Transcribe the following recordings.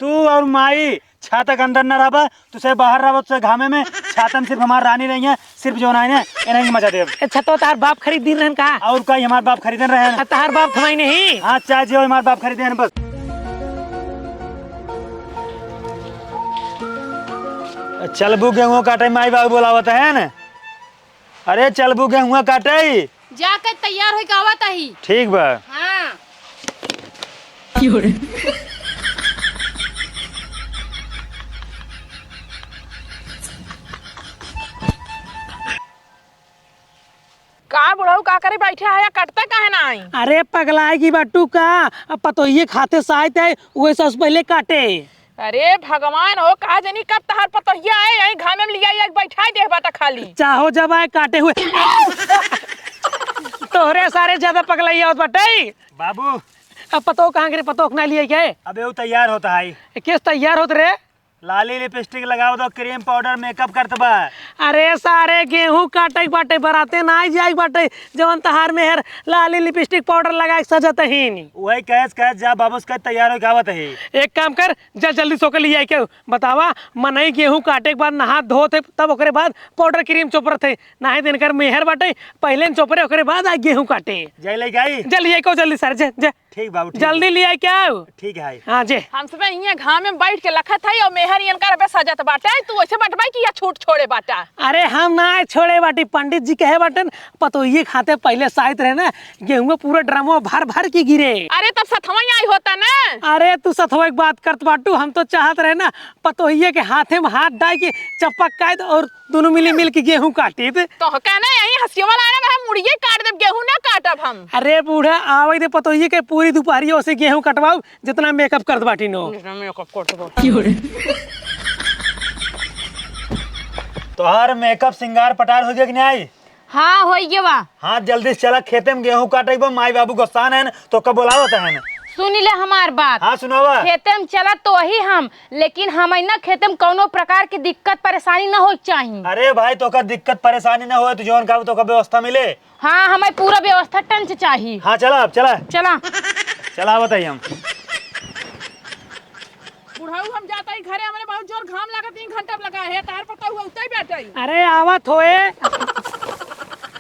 तू और माई छाता के अंदर न रहा, तुसे बाहर रहा, तुसे घामे में छाता में सिर्फ हमार रानी रही है, सिर्फ जो ना इन्हें मजा दे। अच्छा तो तार बाप खरीद दिन रहन का और कई हमार बाप खरीदन रहे हैं। तार बाप थमाई नहीं। हाँ चाहे जो हमार बाप खरीदे हैं बस। चल बू गेहूँ काटे माई बाबू बोलावत है न। अरे चल बू गेहूँ काटे जाकर तैयार हो आवत ही। ठीक बा। हाँ का बुढ़ऊ का करे बैठे है, कटता काहे ना आई? अरे पगलाएगी बट्टू का, अब पतोहिए खाते साथ है वैसे से पहले काटे। अरे भगवान हो, कहा जानी कब तहार पतोहिया आए यही घामे में लिया बैठा दे बाटा खाली। चाहो जब आए काटे हुए तोहरे सारे ज्यादा पगलाइया होत बटे। बाबू अब पतो कहाँ के पतो ना लिए क्या? अबे वो तैयार होता है। किस तैयार होत रे? लाली लिपस्टिक लगाओ दो, क्रीम पाउडर मेकअप करत बा। अरे सारे गेहूं काटे बाटे बराते ना जाए बाटे जवन तहार मेहर लाली लिपस्टिक पाउडर लगा के सजत ही नहीं। वही कैस जा बाबू का तैयार हो गावत है। एक काम कर, जा जल्दी सो के लिए आई के बतावा। मनई गेहूं काटे के बाद नहा धोते तब ओकरे बाद पाउडर क्रीम चोपर थे, नहा दिन कर मेहर बाटे पहले चोपरे ओकरे बाद आ गेहूं काटे। जय ले गई जल्दी आई को जल्दी सर जे ठीक बाबू जल्दी ले आई क्या? ठीक है। हाँ जे हम सब यहाँ घाम में बैठ के लखत है और मेहर इनका पे सजत बाटा है, तू वैसे बटवाई कि या छूट छोड़े बाटा? अरे हम ना छोड़े बाटी, पंडित जी कहे बाटन पतोहिए खाते पहले साइत रहे ना गेहूं पूरा ड्रमो भर भर के गिरे। अरे तब सथवई आई होता ना। अरे तू सथवा की बात करत बाटू, हम तो चाहत रहे ना पतोहिए के हाथे में हाथ डाल के चप्पक काट और दोनों मिल के गेहूं काटी। तो कहना यही हंसिया वाला है ना, हम मुड़िए काट देब, गेहूं ना काटब हम। अरे बूढ़ा आवे दे पतोहिए के पूरी दोपहरी से गेहूं कटवाओ जितना मेकअप करत बाटी नो। तोहार मेकअप सिंगार पटार हो गया कि नहीं आई? हाँ हो गया बा। हाँ जल्दी से चला, खेते में गेहूं काटे माई बाबू गुस्सान है न, तो कब बोलावत है न? सुन ले हमार बात। हाँ सुनावा। खेते में चला तो ही हम, लेकिन हम ना खेते में कोनो प्रकार की दिक्कत परेशानी न हो चाहिए। अरे भाई तो का दिक्कत परेशानी ना हो तो जौन का तो का व्यवस्था मिले। हाँ हमें पूरा व्यवस्था टंच चाहिए। हाँ चला अब चला चला चला बताइए हम। बुढ़ऊ हम जाता ही घरे, हमारे बहुत जोर घाम लगा, 3 घंटा लगा है, तार पता हुआ उतना ही बैठा ही। अरे आवत होए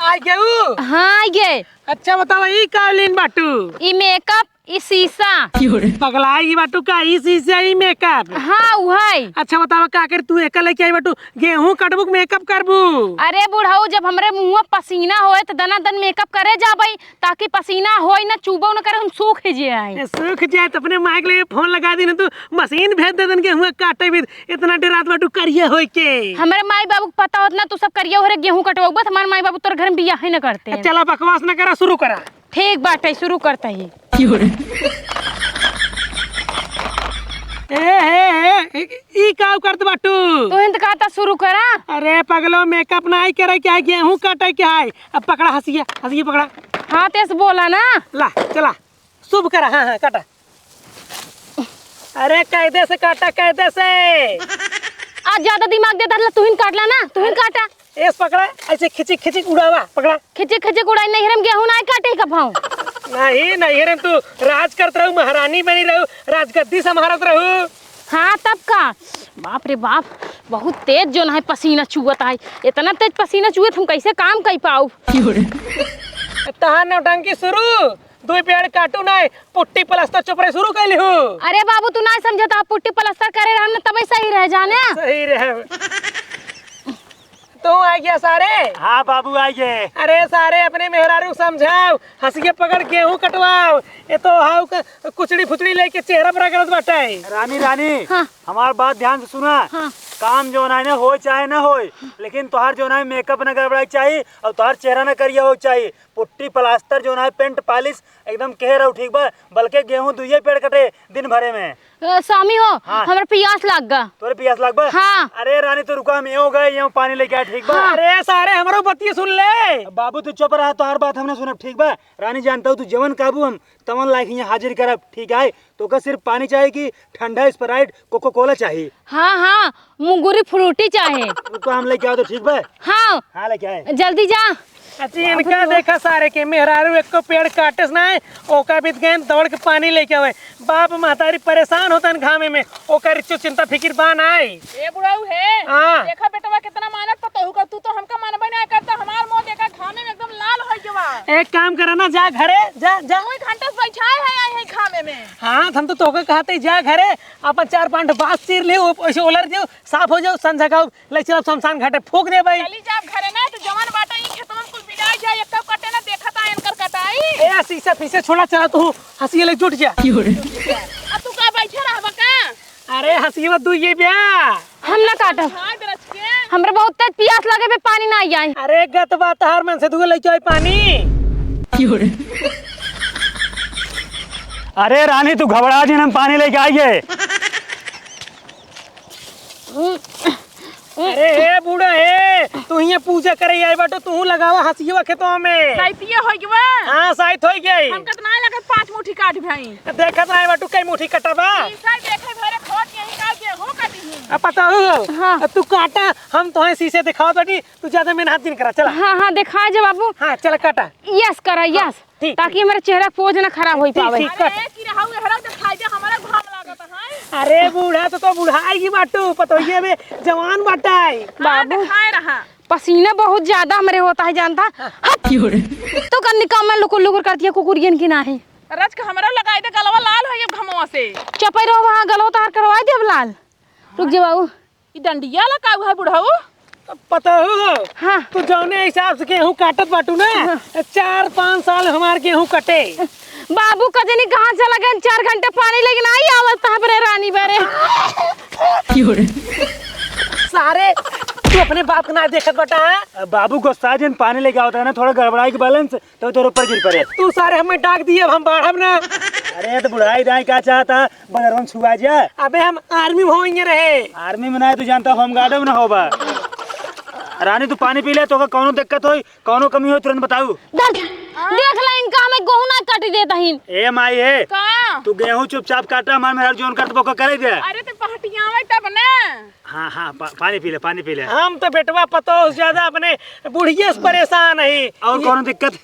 आ गेहूं। हाँ ये अच्छा बताओ ई कालीन बाटू ई मेकअप ई शीशा पगलाई बाटू का ई शीशा ई मेकअप। हाँ वही। अच्छा बताओ का कर तू एक लेके आई बाटू गेहूं कटबुक मेकअप करबू? अरे बुढ़ऊ जब हमरे मुँह पसीना होए तो दना दन मेकअप करे जाबई, ताकि पसीना होए ना चुबो न करे, हम सूख जाए। सूख जाए तो अपने माइक ले फोन लगा दी ना, तू मशीन भेज दे दन गेहूं काटे भी इतना डरात बाटू करिए होई के। हमारे माई बाबू को पता होत ना तू सब करिए हो रे गेहूं कटवाऊ, बस हमारे माई बाबू तोर घर में बियाह ही न करते। चला बकवास न करा, शुरू करा। ठीक बाटे शुरू करता ही। ई का करत बाटू? तू हिंद कहता शुरू करा। अरे पगलो मेकअप नहीं करे क्या, गेहूं काटे क्या है? अब पकड़ा हंसिया हंसिया पकड़ा। हाँ तेस बोला ना। ला चला शुभ करा। हाँ हाँ काटा। अरे कायदे से काटा, कायदे से। आज ज्यादा दिमाग दे दला, तू हिंद काट ला ना, तू हिंद काटा। ऐस पकड़ा, ऐसे खिची खिची उड़ावा पकड़ा। खिचे खिचे उड़ाई नहीं हम गेहूं ना काटे कभाऊ। नहीं रे, तू राज करत रहू, महारानी बनी रहू, राजगद्दी संभालत रहू। हाँ तब का। बाप रे बाप, बहुत तेज जो है पसीना चुवत है, इतना तेज पसीना चुवत हम कैसे काम कर पाऊ। तहां नौटंकी शुरू, 2 पेड़ काटू ना पुट्टी प्लास्टर चोपड़े शुरू कैली हूँ। अरे बाबू तू ना समझता, पुट्टी प्लास्टर करे रहम ना तब सही रह जाने। सही रहे। तू आ गया सारे? हाँ बाबू आइए। अरे सारे अपने मेहरारू समझाओ, हंसिए पकड़ गेहूं कटवाओ। ये तो हाउ कुचड़ी फुचड़ी लेके चेहरा पर करत बाटे। रानी हाँ। हमार बात ध्यान से सुना। हाँ। काम जो ना हो चाहे ना हो, लेकिन तुहार जो ना मेकअप न गड़बड़ाई चाहिए और तुहार चेहरा न करिया हो चाहिए। पुट्टी प्लास्टर जो ना पेंट पॉलिश एकदम कह रहा ठीक बा, बल्कि गेहूं 2 पेड़ कटे दिन भरे में। स्वामी हो। हाँ। हमारे प्यास लग गा। तोरे प्यास लग बा? हाँ। अरे रानी तो रुका, हम यूं गए यूं पानी लेके आए ठीक बा। हाँ। अरे सारे हमारो बत्ती सुन ले। बाबू तू चुप रहा, तो हर बात हमने सुनब ठीक बा। रानी जानता हूँ तू जवन काबू हम तमन लायक यहाँ हाजिर करब ठीक है। तो का सिर्फ पानी चाहिए कि ठंडा स्प्राइट कोको कोला चाहिए? हाँ हाँ मुंगूरी फ्रूटी चाहे। तो हम लेके आओ तो ठीक बा। हाँ हाँ लेके आए। जल्दी जा। अच्छी इनका देखा सारे के मेहरारू एक को पेड़ काटे ना है ओका बीत गए दौड़ के पानी लेके आवे बाप महतारी परेशान होता घामे में ओकर चिंता फिकिर बान आए ए बुढ़ाऊ है हाँ। देखा बेटवा कितना मेहनत पतोहू का तू तो हमका मानबे नहीं करता हमार मुंह देखा खाने में एकदम लाल हो जवा एक काम करा ना जा घरे जा जा कोई घंटा से बैठाए है यही खाने में हाँ हम तो तोके कहते जा घरे अपन 4-5 बांस चीर ले ऐसे ओलर जाओ साफ हो जाओ संझा का ले चल शमशान घाटे फूक दे भाई चली जा घरे ना तो जवान बाटा ई खेतवा में कुल बिगाड़ जाए एक कब कटे ना देखता है इनकर कटाई ए शीशा पीछे छोड़ा चला तू हंसी ले जुट जा अब तू का बैठे रहबा का अरे हंसी मत तू ये ब्या हम ना काटब हां दरस के हमरे बहुत तेज प्यास लगे पे पानी ना आई। अरे गत बात हर मन से तू ले जाए पानी अरे रानी तू घबरा जी हम पानी लेके आइए। अरे हे बूढ़ा हे तू ये पूजा करे आई बाटो तू लगावा हंसिया खेतों में साइतिया हो गवा हां साइट हो गई हम कितना लगे 5 मुट्ठी काट भाई देखत नहीं बाटू कई मुट्ठी कटबा ई साइड देखे भरे खोट यही काट के हो काटी अब पता हो हाँ। तू काटा हम तो शीशे दिखाओ बाटी तू ज्यादा मेहनत दिन करा चला हाँ हाँ दिखा जा बाबू हां चल काटा यस करा यस ठीक, ताकि हमारा चेहरा पोज ना खराब हो पावे। ठीक। अरे की रहू हरक दिखाई दे हमारा घाम लागत है अरे बूढ़ा तो बुढ़ाई की बाटू पतोहिए में जवान बाटाई बाबू दिखाए रहा पसीना बहुत ज्यादा हमारे होता है जानता तो कन्नी काम में लुकुर लुकुर करती है कुकुरियन की ना है रच के हमरा लगाई दे गलवा लाल हो ये घमवा से चपई रहो वहाँ गलो तार करवाई दे अब लाल रुक जा बाबू ई डंडिया लगाऊ है बुढ़ाऊ पता हो हाँ तू जौने हिसाब से गेहूं काटत बाटू ना 4-5 साल हमार गेहूं कटे बाबू कजनी कहाँ चला गया 4 घंटे पानी लेकिन आई आवत पर रानी बेरे सारे तू अपने बाप का ना देखत बटा है बाबू गुस्सा जन पानी लेके आता है ना थोड़ा गड़बड़ाई के बैलेंस तो तेरे ऊपर गिर पड़े। तू सारे हमें डाक दिए अब हम बाढ़ब ना अरे तो बुढ़ाई दाई क्या चाहता बदरवन छुआ जा। अबे हम आर्मी में होंगे रहे आर्मी में ना तू जानता होमगार्ड में ना होबा। रानी तू पानी पी ले तो कौनो दिक्कत होई कौनो कमी हो तुरंत बताऊ। देख ले इनका हमें गेहूं ना काट देता ही ए माई है का तू गेहूं चुपचाप काटा हमार मेहर जोन कर तो करे दे। अरे तो पहटिया में तब ना हाँ हाँ पानी पी ले पानी पी ले। हम तो बेटवा पतो ज्यादा अपने बुढ़िया से परेशान है और कौनो दिक्कत?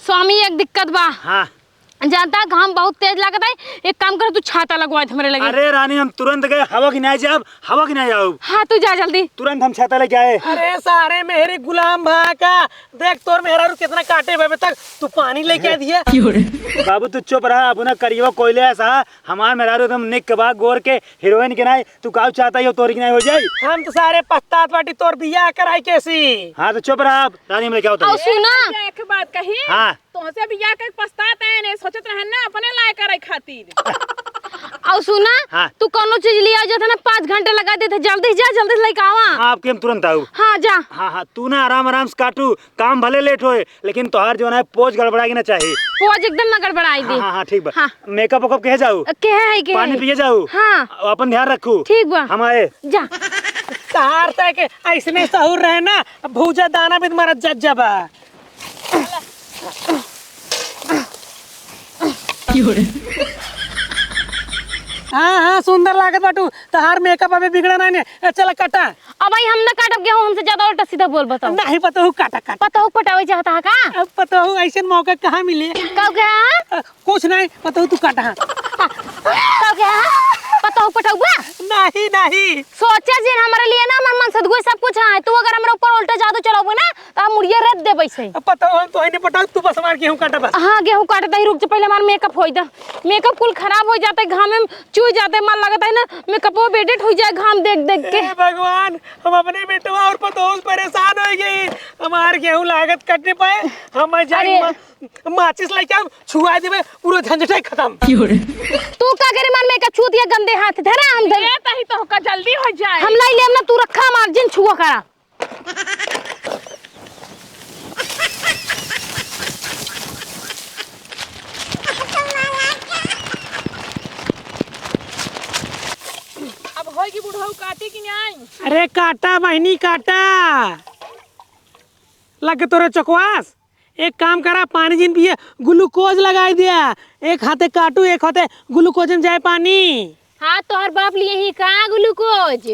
स्वामी एक दिक्कत बा हाँ जानता घाम बहुत तेज लगता है एक काम कर तू छाता लगवा दे हमारे लगे। अरे रानी हम तुरंत गए हवा की नहीं जाब हवा की नहीं जाओ हाँ तू जा जल्दी तुरंत हम छाता लेके आए। अरे सारे मेरे गुलाम भा का देख तोर मेहरा कितना काटे हुए तक तू पानी लेके दिया बाबू तू चुप रहा अब ना करियो कोयले ऐसा हमार मेहरारू एकदम निक के बाद गोर के हीरोइन के नहीं तू काउ चाहता हो तोरी की नहीं हो जाए। हम तो सारे पछतात बाटी तोर बियाह कराई कैसी। हाँ तो चुप रहा रानी हम लेके आओ और सुना एक बात कही हाँ तुमसे बियाह के पछतात है ने सोचत रहन ना अपने लायक करे खातिर और सुना हाँ। तू कोनो चीज लिया जो था ना 5 घंटे लगा देते जल्दी जा जल्दी लेके आवा। हाँ आपके हम तुरंत आऊ। हाँ जा हाँ हाँ तू ना आराम आराम से काटू काम भले लेट होए लेकिन तोहार जो है पोज गड़बड़ाई ना चाहिए। पोज एकदम न गड़बड़ाई दे। हाँ हाँ ठीक बा हाँ। मेकअप वेकअप कहे जाऊ के है के पानी पिए जाऊ हाँ अपन ध्यान रखू ठीक बा हम आए। जा कहार तक ऐसने सहूर रहे ना भूजा दाना भी तुम्हारा जज्जबा हाँ हाँ सुंदर लागत बाटू तहार मेकअप अबे बिगड़ा नहीं चल काटा। अब भाई हम न काटब गेहूं हमसे ज्यादा उल्टा सीधा बोल बताओ। नहीं पता हूँ काटा काटा पता हो पटावे चाहता है का अब पता हूँ ऐसे मौका कहाँ मिले कब गया कुछ नहीं पता हूँ तू काटा हाँ। कब गया पता हो पटाऊगा नहीं नहीं सोचे जी हमारे लिए ना मन मन सदगुई सब कुछ है तू अगर हमारे ऊपर उल्टा जादू चलाओगे ना तो हम मुड़िया रख दे वैसे। अब पता हूँ तो नहीं पटा तू बस हमारे गेहूँ काटा बस। हाँ गेहूं काटता ही रुक जा पहले हमारा मेकअप हो जा मेकअप कुल खराब हो जाता है घाम में चूई जाते मन लगता है ना मेकअप वो बेडेट हो जाए घाम देख देख के। हे भगवान हम अपने बेटवा और पतोस परेशान हो गई हमारे गेहूँ लागत कटने पाए हम जाए माचिस लेके आओ छुआ देवे पूरा झंझट खत्म। तू का करे मन मेकअप छू दिया गंदे हाथ धरा हम धर तही तो का जल्दी हो जाए हम लाई लेम ना तू रखा मार्जिन छुआ करा। अब होगी बुढ़ऊ काटी कि नहीं। अरे काटा बहनी काटा लग तोरे चकवास एक काम करा पानी जिन पिए ग्लूकोज लगाई दिया एक हाथे काटू एक हाथे ग्लूकोज में जाए पानी। हाँ तोहर बाप लिए ही का ग्लूकोज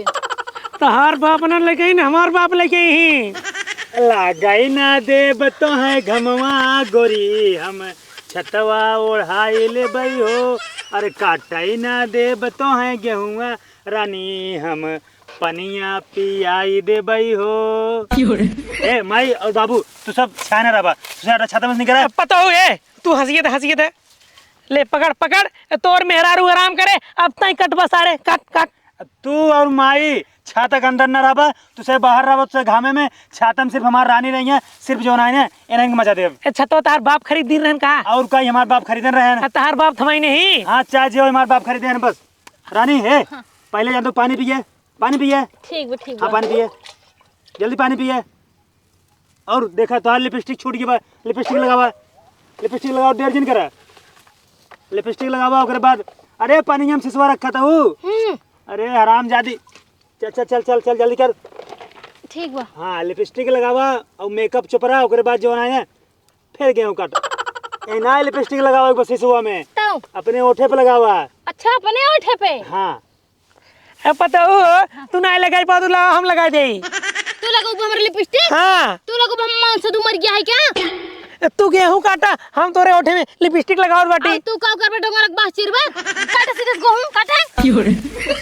तो हर बाप न लेके ही हमार बाप लेके ही लगाई ना देब तो है घमवा गोरी हम छतवा ओढ़ाई ले बई हो। अरे काटाई ना देब तो है गेहुआ रानी हम पनिया पियाई दे बई हो। ए माई और बाबू तू सब छाने रहा तू छाता में नहीं करा। पता हो ये तू हंसिए थे ले पकड़ पकड़ तोर मेहरारू आराम करे अब तई कटवा सारे काट काट। तू और माई छाता के अंदर न रहा तुझे बाहर रहा तुझे घामे में छाता में सिर्फ हमार रानी नहीं है सिर्फ जो ना है इन्हें मजा दे। छतो तार बाप खरीद दी रहन का और का हमारे बाप खरीदन रहे हैं तार बाप थमाई नहीं। हाँ चाहे जो हमारे बाप खरीदे हैं बस। रानी है पहले जान तो पानी पिए ठीक बा ठीक हाँ बा। पानी पिए जल्दी पानी पिए। और देखा तो लिपस्टिक छूट गई लिपस्टिक लगाओ 1.5 दिन करा लिपस्टिक लगावा उसके बाद। अरे पानी हम सिसवा रखा था वो। अरे हराम जादी चल चल चल चल चल जल्दी कर। ठीक बा। हाँ लिपस्टिक लगावा और मेकअप चुपरा उसके बाद जो है फिर गेहूँ काट ना लिपस्टिक लगावा बस सिसवा में तो अपने ओठे पे लगावा। अच्छा अपने ओठे पे। हाँ पता हो तू ना लगाई पादू ला हम लगा दे। तू लगो हमरे लिपस्टिक। हाँ तू लगो हम मांस दू मर गया है क्या। तू गेहूं काटा हम तोरे ओठे में लिपस्टिक लगाओ बाटी। तू का कर बेटा बास चिरबा काटे सीधे गेहूं काटे।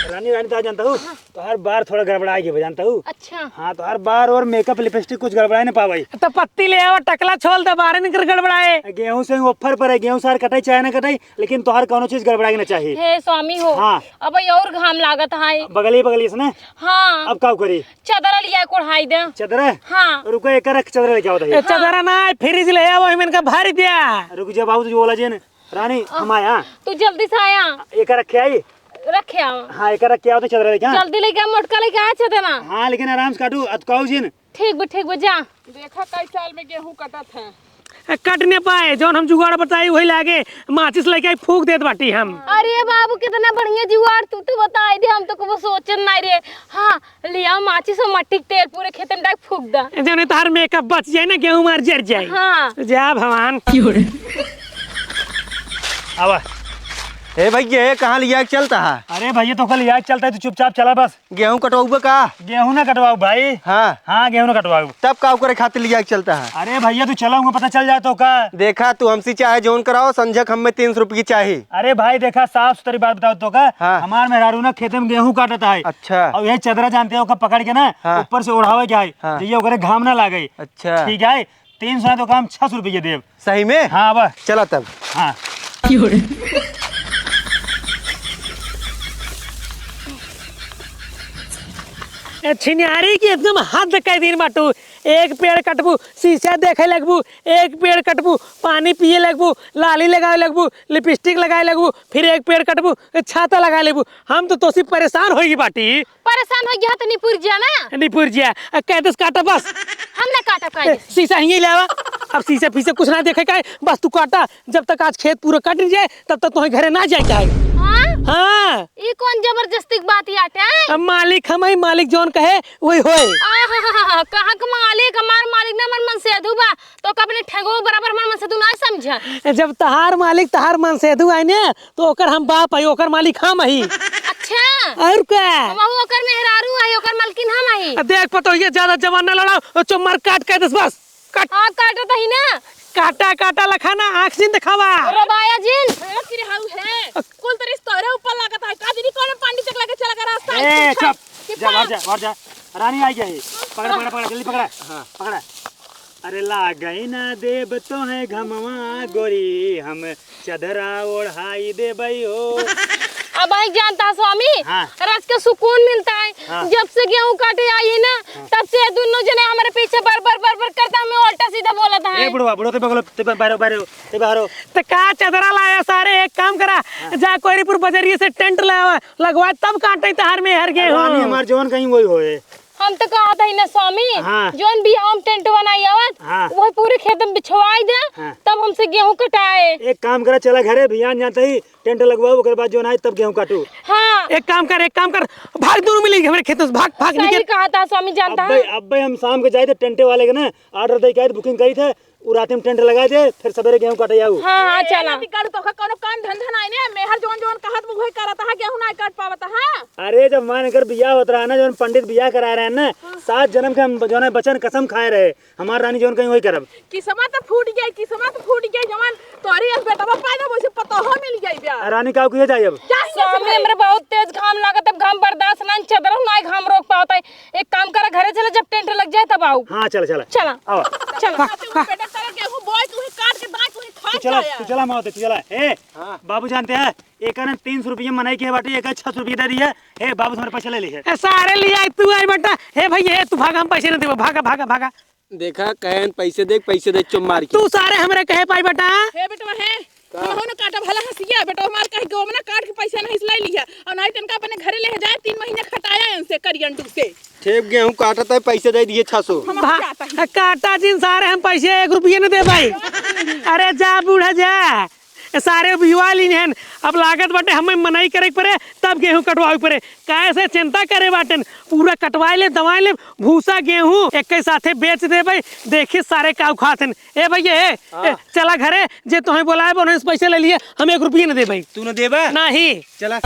रानी तो जानता हूँ तो हर बार थोड़ा गड़बड़ा गया जानता हूँ। अच्छा हाँ तो हर बार और मेकअप लिपस्टिक कुछ गड़बड़ाए ना पावाई। तो पत्ती ले आवा टकला छोल दे बारे निकर गड़बड़ाए। गेहूं से ऑफर पर है गेहूं सार कटाई चाहे ना कटाई लेकिन तो हर कोनो चीज गड़बड़ाई ना चाहिए। हे स्वामी हो। हाँ। अब और घाम लागत है। बगली इसने। हाँ अब का करी चादर लिया कोढ़ाई दे। चदर हाँ रुको एक रख चदर लेके आओ दही। चदरा ना फ्रिज ले आवा इमन का भारी दिया। रुक जा बाबू तुझे बोला जी रानी हम आया तू जल्दी से आया एक रखे आई। रखे आओ। हाँ एक रख के आओ तो चदर लेके। जल्दी लेके मोटका लेके आ चदना। हाँ लेकिन आराम से काटू अतकाऊ जी ठीक बा जा। देखा कई साल में गेहूं कटत है। कट ने पाए जौन हम जुगाड़ बताई वही लागे माचिस लेके आई फूक देत बाटी हम। अरे बाबू कितना बढ़िया जुगाड़ तू तो बताई दे हम तो कबो सोचन नहीं रे। हाँ लिया माचिस और मट्टी के तेल पूरे खेत में डाल फूक दा। जौन तार मेकअप बच जाए ना गेहूं मार जर जाए। हाँ जा भगवान। आवा ए भैया ये कहाँ लिया के चलता है? अरे भैया तो कल याद चलता है तू चुपचाप चला बस। गेहूं कटवाऊ का? गेहूं ना कटवाऊ भाई। हाँ हाँ गेहूं ना कटवाऊ। तब का करे खातिर लिया के चलता है? अरे भैया तू चला पता चल जाए तो का। देखा तू हमसे चाहे जोन कराओ संजक हमें 300 रुपये की चाहिए। अरे भाई देखा साफ सुथरी बात बताओ तो का। हाँ। हमार मेहरारू ना खेत में गेहूं काटता है। अच्छा और ये चदरा जानते हो पकड़ के ना हाँ। ऊपर से उड़ावे क्या हाँ। है ये घाम ना लागे। अच्छा ठीक है 300 तो काम 600 रुपये देव। सही में? हाँ बस चला तब। हाँ छिनारी की एकदम हद कह दिन बाटू। एक पेड़ कटबू शीशा देखे लगबू एक पेड़ कटबू पानी पिए लगबू लाली लगाए लगबू लिपस्टिक लगाए लगबू फिर एक पेड़ कटबू छाता लगा लेबू। हम तो तोसी परेशान होगी बाटी। परेशान हो गया तो निपुर जा ना। निपुर जिया कह दस काटा बस। हम ना काटा काहे। शीशा यहीं ले आवा। अब शीशे पीछे कुछ ना देखे का बस तू काटा जब तक आज खेत पूरा कट जाए तब तक तुम्हें घरे ना जाए चाहे। हाँ हाँ ये कौन जबरदस्ती बात याटे है। अब मालिक हमारी मालिक जोन कहे वही होए। कहाँ का मालिक हमार मालिक ना मन से अधूबा तो अपने ठगो बराबर मन से तू ना समझा। जब तहार मालिक तहार मन से अधू आए ने तो ओकर हम बाप है ओकर मालिक हम ही। अच्छा और क्या वहु ओकर मेहरारू है ओकर मालकिन हम ही। देख पतो ये ज्यादा जवान ना लड़ाओ चुम्मार काट के दस बस काट। हाँ काटत ही ना। काटा काटा लखाना आँख से दिखावा। रबाया जिन तेरे हाउ है कुल तेरे तोरे ऊपर लागत है काजरी कौन पानी तक लेके चला कर रास्ता ए चुप जा बाहर जा रानी आई गई। पकड़ जल्दी पकड़ा। हाँ पकड़ा। अरे लागई ना देब तो है घमवा गोरी हम चदरा ओढ़ाई दे बई हो। अब भाई जानता स्वामी हाँ। रस का सुकून मिलता है। हाँ। जब से गेहूं काटे आई है ना तब से दोनों जने हमारे पीछे बर करता हमें उल्टा सीधा बोला था। ए बुढ़वा ते बगल ते बाहर तो का चदरा लाया सारे एक काम करा जा कोईरीपुर बाजारिये से टेंट लाया लगवा तब काटे तहार में हर गए रानी हो। हमार जवान कहीं वही होए। हम तो कहा था ना स्वामी हाँ। जोन भी हम टेंट बनाई आवत हाँ। वो पूरे खेत में बिछवाई दे हाँ। तब हमसे गेहूं कटाए। एक काम करा चला घरे भियान जानते ही टेंट लगवाओ ओकर बाद जो ना तब गेहूं काटू। हाँ एक काम कर भाग दोनों मिली हमारे खेतों से भाग भाग सही निकल। कहा था स्वामी जानता है। अब भाई हम शाम के जाए थे टेंटे वाले के ना ऑर्डर दे के बुकिंग करी थे वो रात में टेंट लगाए थे फिर सवेरे गेहूं काटे जाऊ। हाँ हाँ चला निकाल तो कोनो कान धंधा नहीं ने मेहर जोन जोन कहत मुहे करत है गेहूं ना काट पावता हाँ अरे जब मान अगर बियाह होता रहा ना, जो पंडित बियाह करा रहे हैं ना, 7 जन्म के हम जो है बचन कसम खाए रहे, हमार रानी जोन कहीं वही करब। किस्मत तो फूट गई जवान तोरी अस बेटा पायदा वैसे पता हो मिल गई ब्याह रानी का कुछ जाए अब सामने हमरे बहुत तेज घाम लागत, अब घाम बर्दाश्त ना चदर ना घाम रोक पाता है। एक काम कर घरे चले, जब टेंट लग जाए तब आओ। हाँ चला चला चला आओ चल बेटा तेरे गेहूं बोई तू ही काट के दाई तू ही खा चला जाया तू चला माओ तू चला। ए बाबू जानते हैं एक ने 300 रुपये मनाई के बाटे, एक 600 रुपये दे दिया है। बाबू तुम्हारे पैसे ले लिए सारे ले आई तू आई बेटा। हे भैया तू भागा, हम पैसे नहीं देबो, भागा भागा भागा। देखा कहन पैसे दे चुम मार के तू सारे हमरे कहे पाई बेटा। हे बेटा है हो ना काटा भला हंसिया बेटा मार कह के ओमना काट के पैसा नहीं लाई लिया और नहीं तनका अपने घरे ले जाए 3 महीने खटाया इनसे करियन टू से ठेप गेहूं काटत है पैसे दे दिए 600। काटा जिन सारे हम पैसे 1 रुपये नहीं दे भाई। अरे जा बूढ़ा जा, सारे बिहवा ली हन। अब लागत बाटे हमें मनाई करे के पड़े, तब गेहूं कटवावे पड़े। कैसे चिंता करे बाटन, पूरा कटवाए ले, दवाई ले, भूसा गेहूं एक के साथे बेच दे भाई। देखिए सारे काउ खातन। ए भैया चला घरे, जे तुम्हें बोलाए बोने पैसे ले लिए, हम 1 रुपये नहीं दे भाई। तू न देबा नहीं चला।